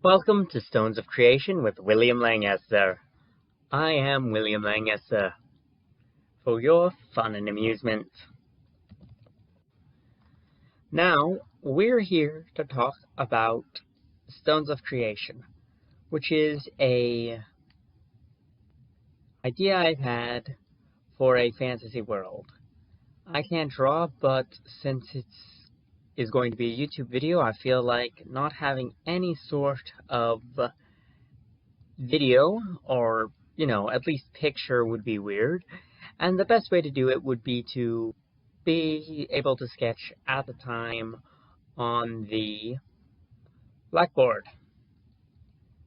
Welcome to Stones of Creation with William Langesser. I am William Langesser. For your fun and amusement. Now, we're here to talk about Stones of Creation, which is a idea I've had for a fantasy world. I can't draw, but since it is going to be a YouTube video, I feel like not having any sort of video or, at least picture would be weird. And the best way to do it would be to be able to sketch at the time on the blackboard.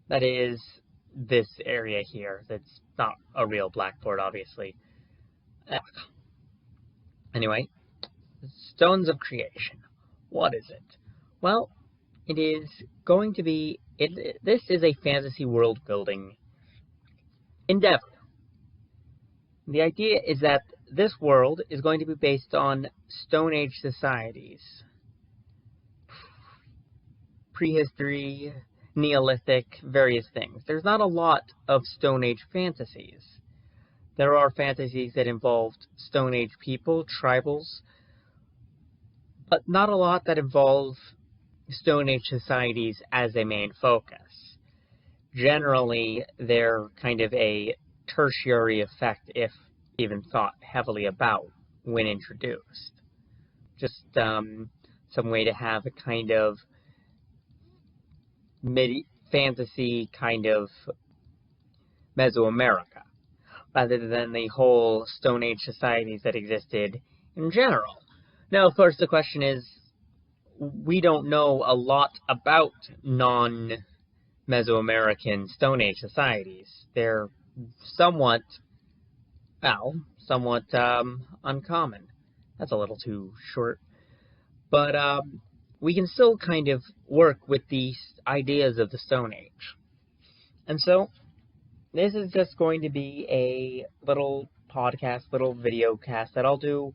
That is this area here. That's not a real blackboard, obviously. Anyway, Stones of Creation. What is it? Well, it is going to be, this is a fantasy world building endeavor. The idea is that this world is going to be based on Stone Age societies. Prehistory, Neolithic, various things. There's not a lot of Stone Age fantasies. There are fantasies that involved Stone Age people, tribals, but not a lot that involve Stone Age societies as a main focus. Generally, they're kind of a tertiary effect, if even thought heavily about when introduced. Just some way to have a kind of mid-fantasy kind of Mesoamerica, rather than the whole Stone Age societies that existed in general. Now, of course, the question is, we don't know a lot about non-Mesoamerican Stone Age societies. They're somewhat uncommon. That's a little too short. But we can still kind of work with these ideas of the Stone Age. And so, this is just going to be a little podcast, little video cast that I'll do.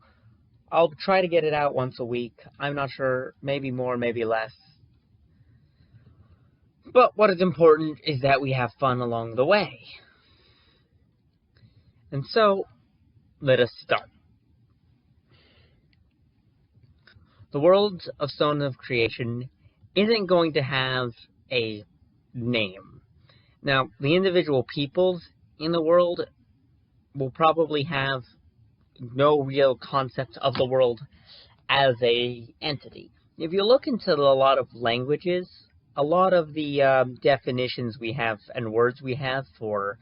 I'll try to get it out once a week. I'm not sure, maybe more, maybe less. But what is important is that we have fun along the way. And so, let us start. The world of Stone of Creation isn't going to have a name. Now, the individual peoples in the world will probably have no real concept of the world as a entity. If you look into a lot of languages, a lot of the definitions we have and words we have for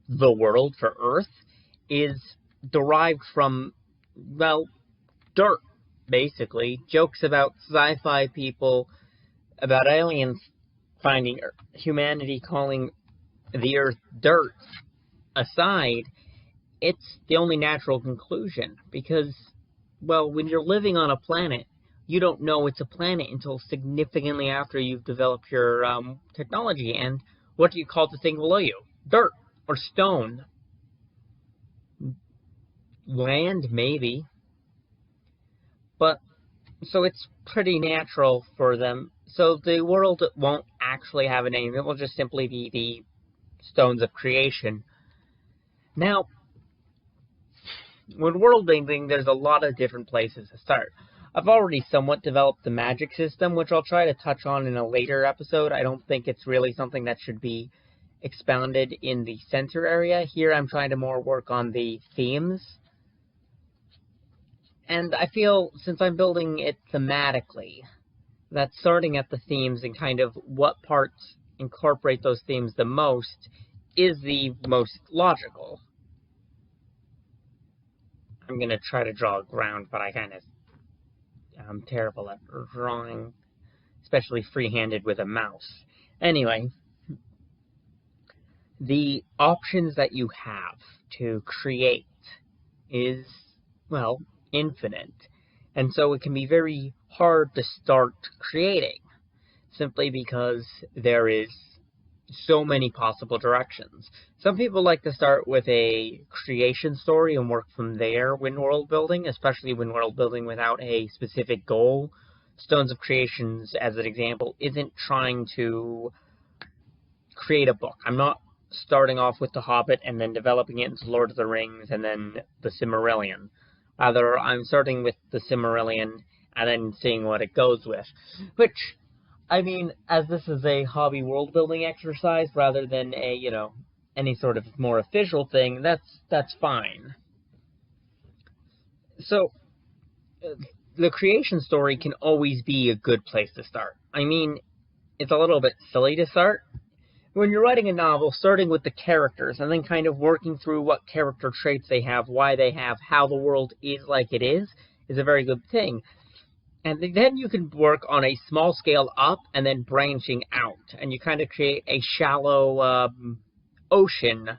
the world, for Earth, is derived from, dirt, basically. Jokes about sci-fi people, about aliens finding humanity calling the Earth dirt aside, it's the only natural conclusion, because, when you're living on a planet, you don't know it's a planet until significantly after you've developed your technology, and what do you call the thing below you? Dirt, or stone. Land, maybe. But, so it's pretty natural for them. So the world won't actually have a name, it will just simply be the Stones of Creation. Now, when world building, there's a lot of different places to start. I've already somewhat developed the magic system, which I'll try to touch on in a later episode. I don't think it's really something that should be expounded in the center area. Here I'm trying to more work on the themes. And I feel, since I'm building it thematically, that starting at the themes and kind of what parts incorporate those themes the most is the most logical. I'm going to try to draw a ground, but I'm terrible at drawing, especially free-handed with a mouse. Anyway, the options that you have to create is, infinite. And so it can be very hard to start creating, simply because there is so many possible directions. Some people like to start with a creation story and work from there when world building, especially when world building without a specific goal. Stones of Creations, as an example, isn't trying to create a book. I'm not starting off with The Hobbit and then developing it into Lord of the Rings and then the Silmarillion. Rather, I'm starting with the Silmarillion and then seeing what it goes with. Which, I mean, as this is a hobby world-building exercise rather than a, any sort of more official thing, that's fine. So, the creation story can always be a good place to start. I mean, it's a little bit silly to start. When you're writing a novel, starting with the characters and then kind of working through what character traits they have, why they have, how the world is like it is a very good thing. And then you can work on a small scale up and then branching out. And you kind of create a shallow ocean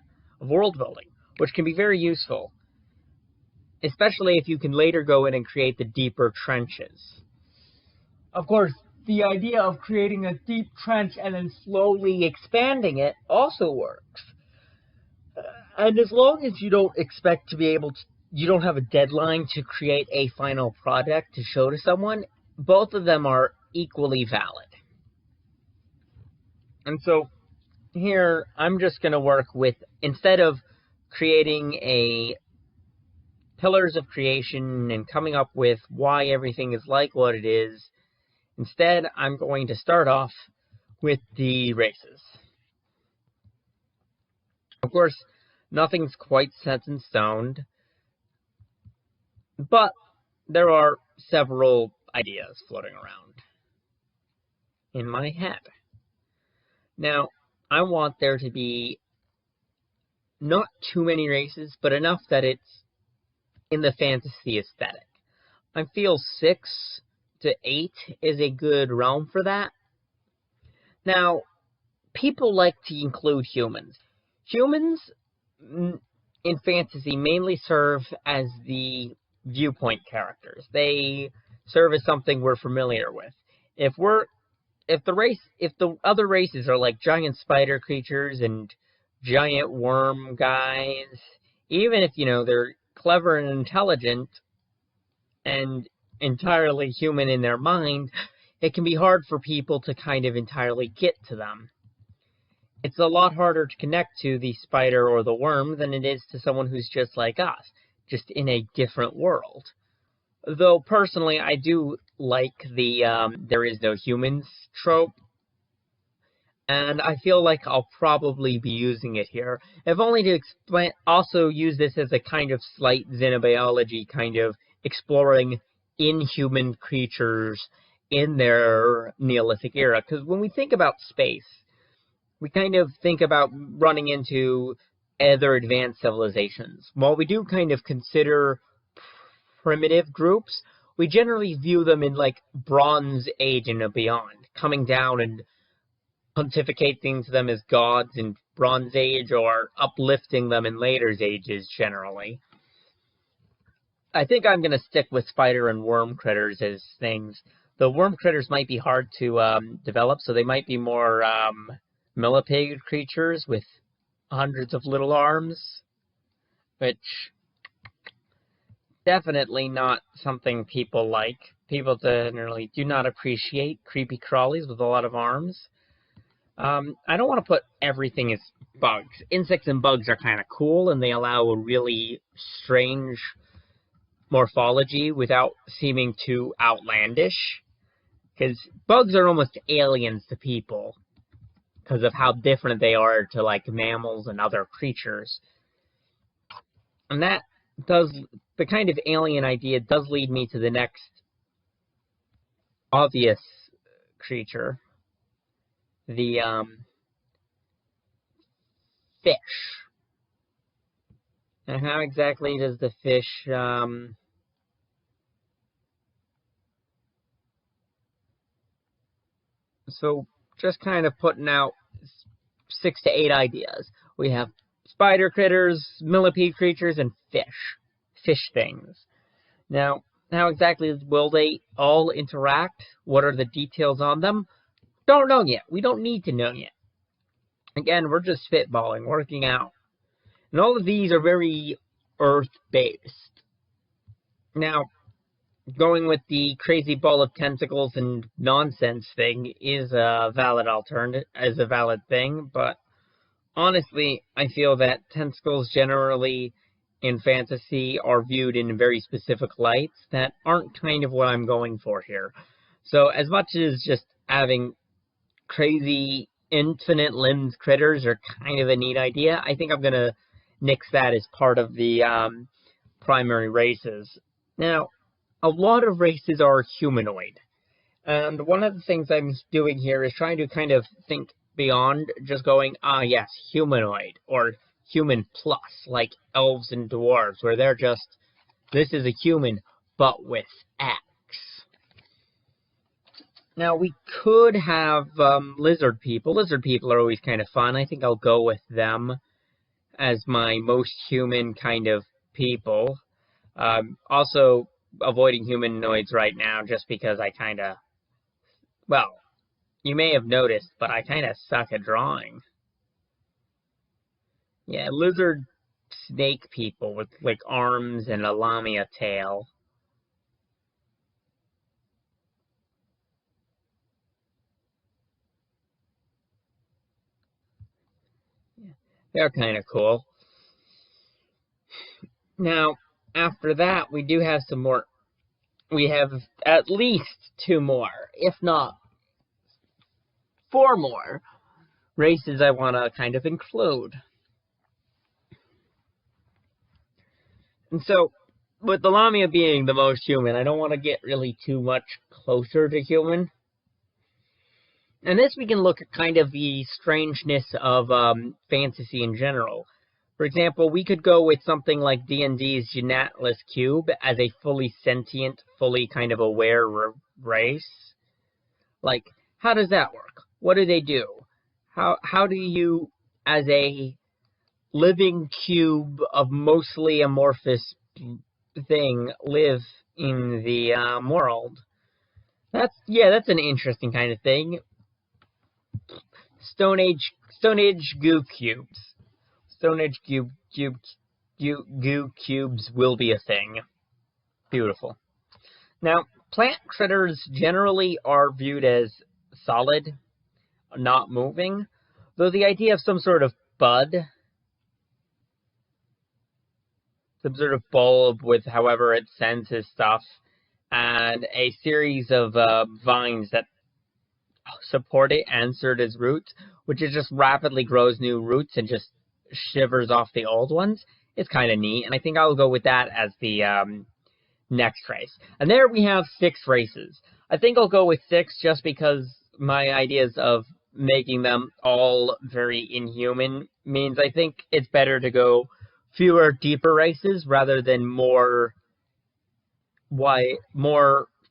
of world building, which can be very useful. Especially if you can later go in and create the deeper trenches. Of course, the idea of creating a deep trench and then slowly expanding it also works. And as long as you don't expect to be able to, you don't have a deadline to create a final product to show to someone, both of them are equally valid. And so here, I'm just going to work with, instead of creating a pillars of creation and coming up with why everything is like what it is, instead, I'm going to start off with the races. Of course, nothing's quite set in stone, but there are several ideas floating around in my head. Now, I want there to be not too many races, but enough that it's in the fantasy aesthetic. I feel 6 to 8 is a good realm for that. Now, people like to include humans. Humans in fantasy mainly serve as the viewpoint characters. They serve as something we're familiar with. If the other races are like giant spider creatures and giant worm guys, even if they're clever and intelligent and entirely human in their mind, it can be hard for people to kind of entirely get to them. It's a lot harder to connect to the spider or the worm than it is to someone who's just like us, just in a different world. Though, personally, I do like the there is no humans trope, and I feel like I'll probably be using it here, if only to also use this as a kind of slight xenobiology, kind of exploring inhuman creatures in their Neolithic era. Because when we think about space, we kind of think about running into other advanced civilizations. While we do kind of consider primitive groups, we generally view them in like Bronze Age and beyond, coming down and pontificating to them as gods in Bronze Age or uplifting them in later ages generally. I think I'm going to stick with spider and worm critters as things. The worm critters might be hard to develop, so they might be more millipede creatures with hundreds of little arms, which definitely not something people like. People generally do not appreciate creepy crawlies with a lot of arms. I don't want to put everything as bugs. Insects and bugs are kind of cool, and they allow a really strange morphology without seeming too outlandish. Because bugs are almost aliens to people because of how different they are to like mammals and other creatures. And that does, the kind of alien idea does lead me to the next obvious creature. The fish. And how exactly does the fish so just kind of putting out 6 to 8 ideas. We have spider critters, millipede creatures, and fish things. Now, how exactly will they all interact? What are the details on them? Don't know yet. We don't need to know yet. Again, we're just spitballing, working out. And all of these are very Earth-based. Now, going with the crazy ball of tentacles and nonsense thing is a valid alternative, is a valid thing, but honestly, I feel that tentacles generally in fantasy are viewed in very specific lights that aren't kind of what I'm going for here. So as much as just having crazy infinite limbs critters are kind of a neat idea, I think I'm going to nix that as part of the primary races. Now, a lot of races are humanoid. And one of the things I'm doing here is trying to kind of think beyond just going, yes, humanoid, or human plus, like elves and dwarves, where they're just, this is a human, but with X. Now, we could have lizard people. Lizard people are always kind of fun. I think I'll go with them as my most human kind of people. Also, avoiding humanoids right now just because I kind of, well, you may have noticed, but I kind of suck at drawing. Yeah, lizard snake people with, like, arms and a lamia tail. Yeah, they're kind of cool. Now, after that, we do have some more. We have at least 2 more, if not 4 more, races I want to kind of include. And so, with the lamia being the most human, I don't want to get really too much closer to human. And this we can look at kind of the strangeness of fantasy in general. For example, we could go with something like D&D's Genatless Cube as a fully sentient, fully kind of aware race. Like, how does that work? What do they do? How do you, as a living cube of mostly amorphous thing, live in the world? That's an interesting kind of thing. Stone Age goo cubes. Stone Age goo cubes will be a thing. Beautiful. Now, plant critters generally are viewed as solid, not moving, though the idea of some sort of bud, some sort of bulb with however it sends his stuff, and a series of vines that support it and serve as roots, which it just rapidly grows new roots and just shivers off the old ones. It's kind of neat, and I think I'll go with that as the next race. And there we have 6 races. I think I'll go with 6 just because my ideas of making them all very inhuman means I think it's better to go fewer, deeper races rather than more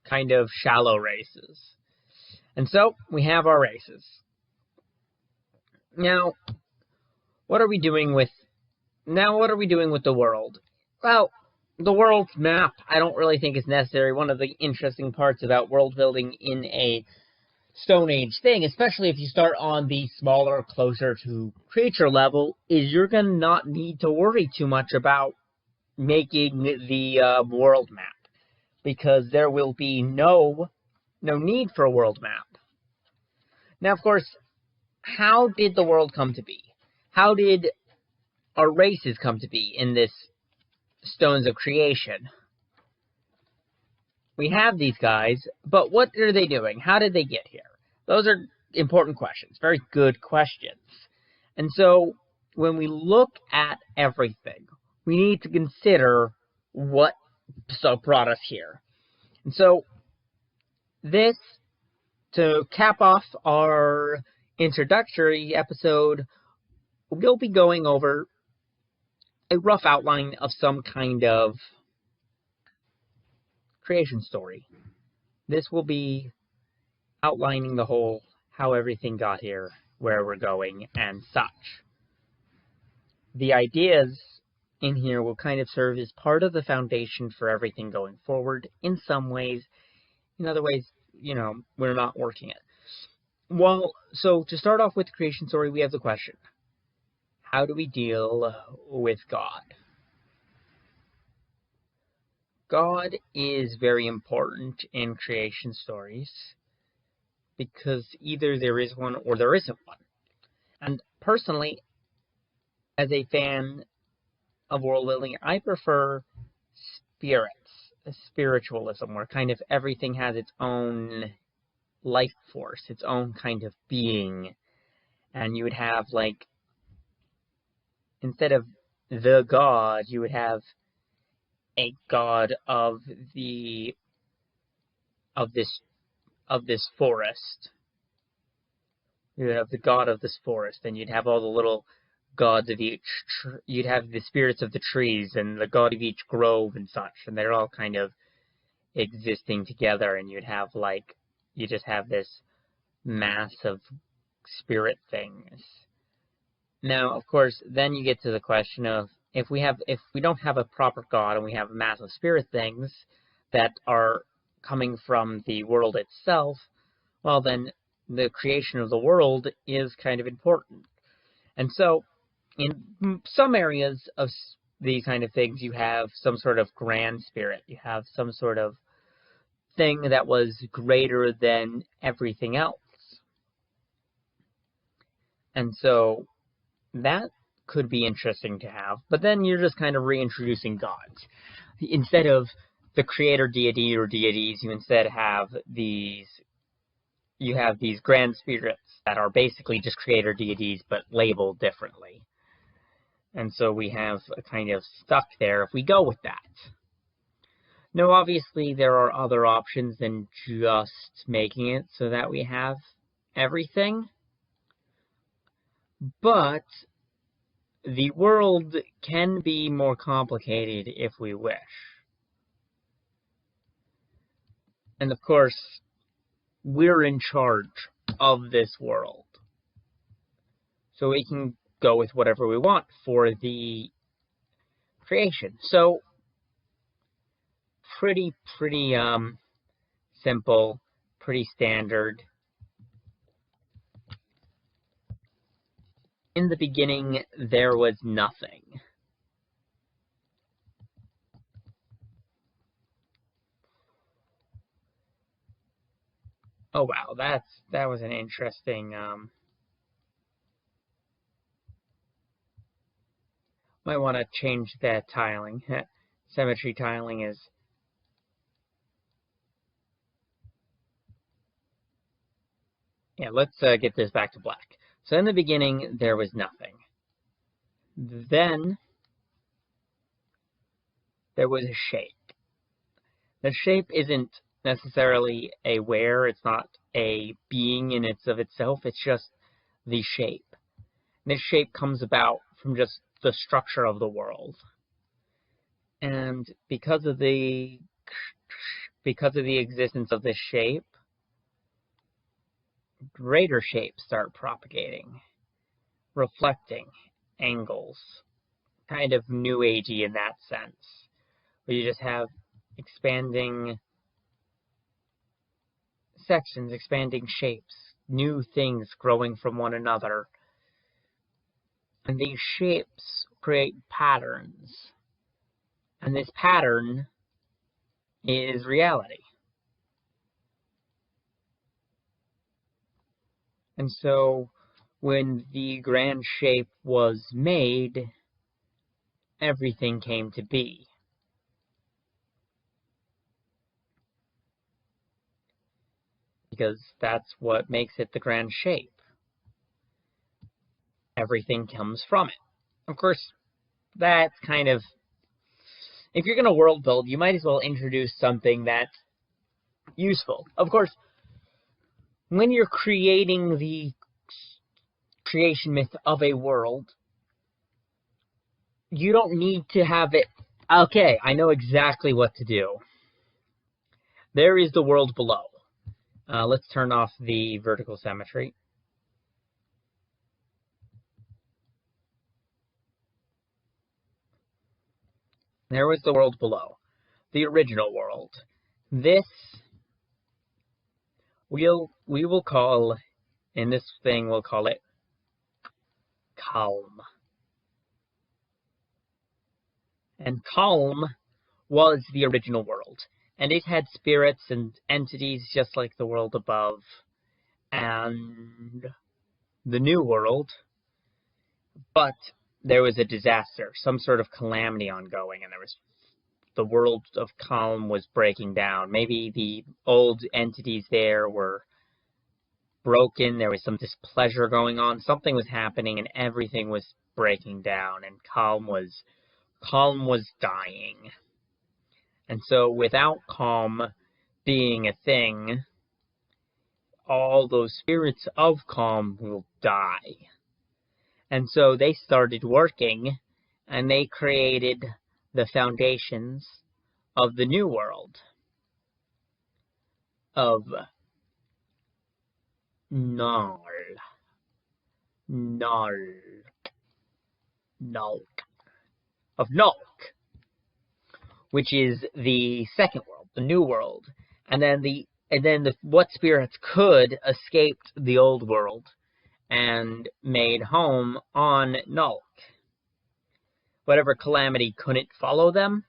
kind of shallow races. And so we have our races. Now, what are we doing with the world? Well, the world map I don't really think is necessary. One of the interesting parts about world building in a Stone Age thing, especially if you start on the smaller, closer to creature level, is you're going to not need to worry too much about making the world map, because there will be no need for a world map. Now, of course, how did the world come to be? How did our races come to be in this Stones of Creation? We have these guys, but what are they doing? How did they get here? Those are important questions, very good questions. And so, when we look at everything, we need to consider what brought us here. And so, this, to cap off our introductory episode, we'll be going over a rough outline of some kind of creation story. This will be outlining the whole, how everything got here, where we're going, and such. The ideas in here will kind of serve as part of the foundation for everything going forward in some ways. In other ways, we're not working it. Well, so to start off with the creation story, we have the question: how do we deal with God? God is very important in creation stories because either there is one or there isn't one. And personally, as a fan of world building, I prefer spiritualism, where kind of everything has its own life force, its own kind of being. And you would have, like, instead of the god, you would have a god of this forest. You would have the god of this forest, and you'd have all the little gods of each. You'd have the spirits of the trees and the god of each grove and such, and they're all kind of existing together. And you just have this mass of spirit things. Now, of course, then you get to the question of if we don't have a proper god and we have massive spirit things that are coming from the world itself, well, then the creation of the world is kind of important. And so, in some areas of these kind of things, you have some sort of grand spirit. You have some sort of thing that was greater than everything else. And so, that could be interesting to have, but then you're just kind of reintroducing gods. Instead of the creator deity or deities, you instead have these grand spirits that are basically just creator deities but labeled differently. And so we have a kind of stuck there if we go with that. Now, obviously, there are other options than just making it so that we have everything. But the world can be more complicated if we wish. And of course, we're in charge of this world. So we can go with whatever we want for the creation. So, pretty simple, pretty standard. In the beginning, there was nothing. Oh wow, that was an interesting. Might want to change that tiling. Symmetry tiling is. Yeah, let's get this back to black. So in the beginning, there was nothing. Then there was a shape. The shape isn't necessarily a where, it's not a being in itself, it's just the shape. This shape comes about from just the structure of the world. And because of the existence of this shape, greater shapes start propagating, reflecting angles, kind of new agey in that sense, where you just have expanding sections, expanding shapes, new things growing from one another. And these shapes create patterns. And this pattern is reality. And so, when the grand shape was made, everything came to be. Because that's what makes it the grand shape. Everything comes from it. Of course, that's kind of... If you're going to world build, you might as well introduce something that's useful. Of course, when you're creating the creation myth of a world, you don't need to have it... Okay, I know exactly what to do. There is the world below. Let's turn off the vertical symmetry. There was the world below. The original world. This we will call, in this thing we'll call it calm. And calm was the original world. And it had spirits and entities just like the world above and the new world. But there was a disaster, some sort of calamity ongoing, and the world of calm was breaking down. Maybe the old entities there were broken, there was some displeasure going on, something was happening, and everything was breaking down, and calm was dying. And so without calm being a thing, all those spirits of calm will die. And so they started working, and they created the foundations of the new world of Nulk, which is the second world, the new world. And then what spirits could escaped the old world and made home on Nulk. Whatever calamity couldn't follow them,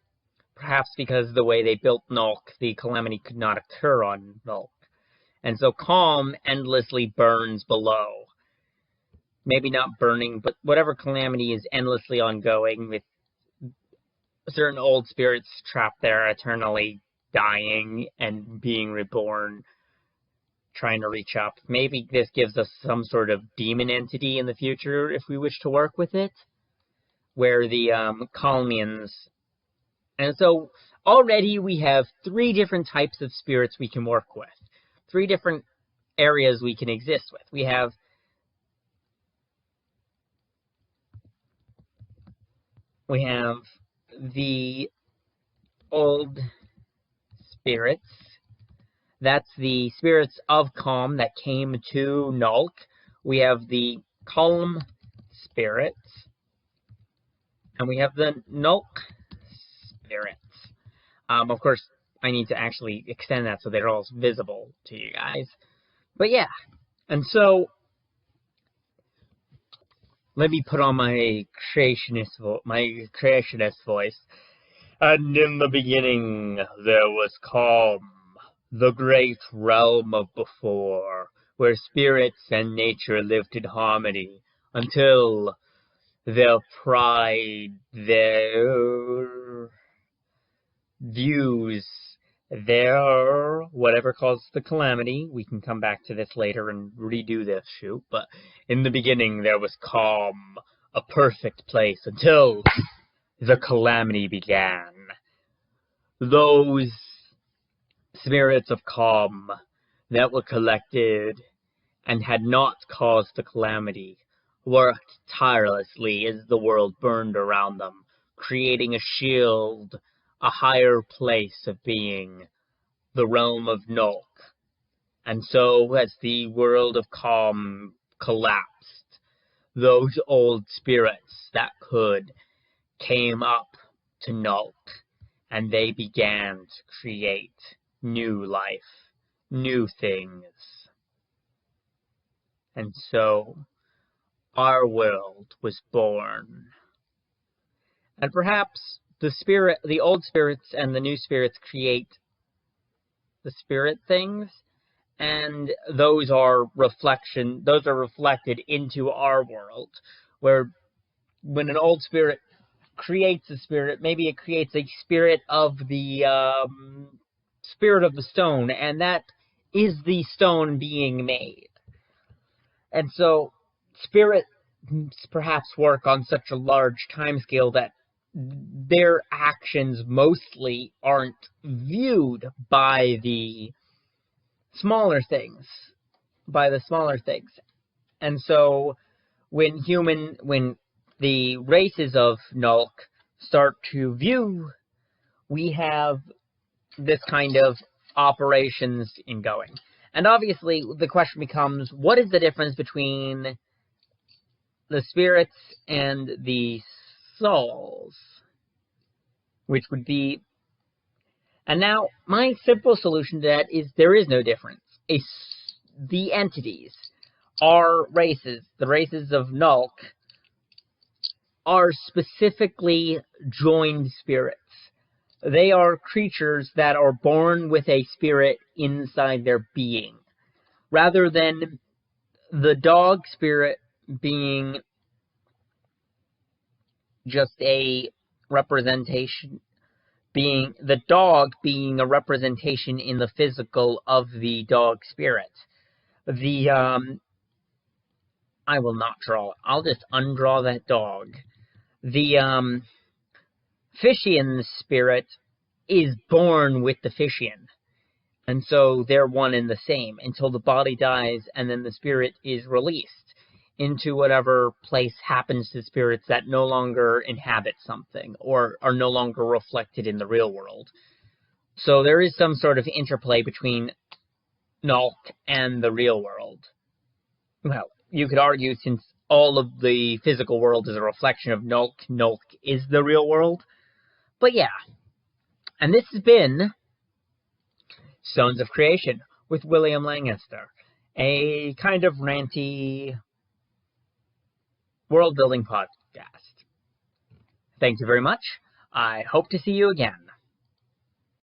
perhaps because of the way they built Nulk, the calamity could not occur on Nulk. And so calm endlessly burns below. Maybe not burning, but whatever calamity is endlessly ongoing, with certain old spirits trapped there eternally dying and being reborn, trying to reach up. Maybe this gives us some sort of demon entity in the future if we wish to work with it, where the Calmians. And so already we have 3 different types of spirits we can work with. 3 different areas we can exist with. We have the old spirits. That's the spirits of calm that came to Nulk. We have the calm spirits. And we have the Nulk spirits. Of course, I need to actually extend that so they're all visible to you guys. But yeah, and so let me put on my creationist voice. And in the beginning there was calm, the great realm of before, where spirits and nature lived in harmony, until their pride, their views, their whatever caused the calamity. We can come back to this later and redo this shoot, but in the beginning there was calm, a perfect place, until the calamity began. Those spirits of calm that were collected and had not caused the calamity worked tirelessly as the world burned around them, creating a shield, a higher place of being, the realm of Nulk. And so, as the world of calm collapsed, those old spirits that could came up to Nulk, and they began to create new life, new things. And so, our world was born. And perhaps the old spirits and the new spirits create the spirit things, and those are reflected into our world, where when an old spirit creates a spirit, maybe it creates a spirit of the stone, and that is the stone being made. And so spirits perhaps work on such a large timescale that their actions mostly aren't viewed by the smaller things. And so when the races of Nulk start to view, we have this kind of operations in going. And obviously the question becomes, what is the difference between the spirits and the souls? Which would be... And now, my simple solution to that is there is no difference. The entities are races. The races of Nulk are specifically joined spirits. They are creatures that are born with a spirit inside their being, rather than the dog spirit being just a representation, being the dog being a representation in the physical of the dog spirit. The I will not draw it. I'll just undraw that dog. The Fishian spirit is born with the Fishian. And so they're one and the same until the body dies and then the spirit is released into whatever place happens to spirits that no longer inhabit something or are no longer reflected in the real world. So there is some sort of interplay between Nulk and the real world. Well, you could argue since all of the physical world is a reflection of Nulk, Nulk is the real world. But yeah, and this has been Stones of Creation with William Lancaster, a kind of ranty world building podcast. Thank you very much. I hope to see you again.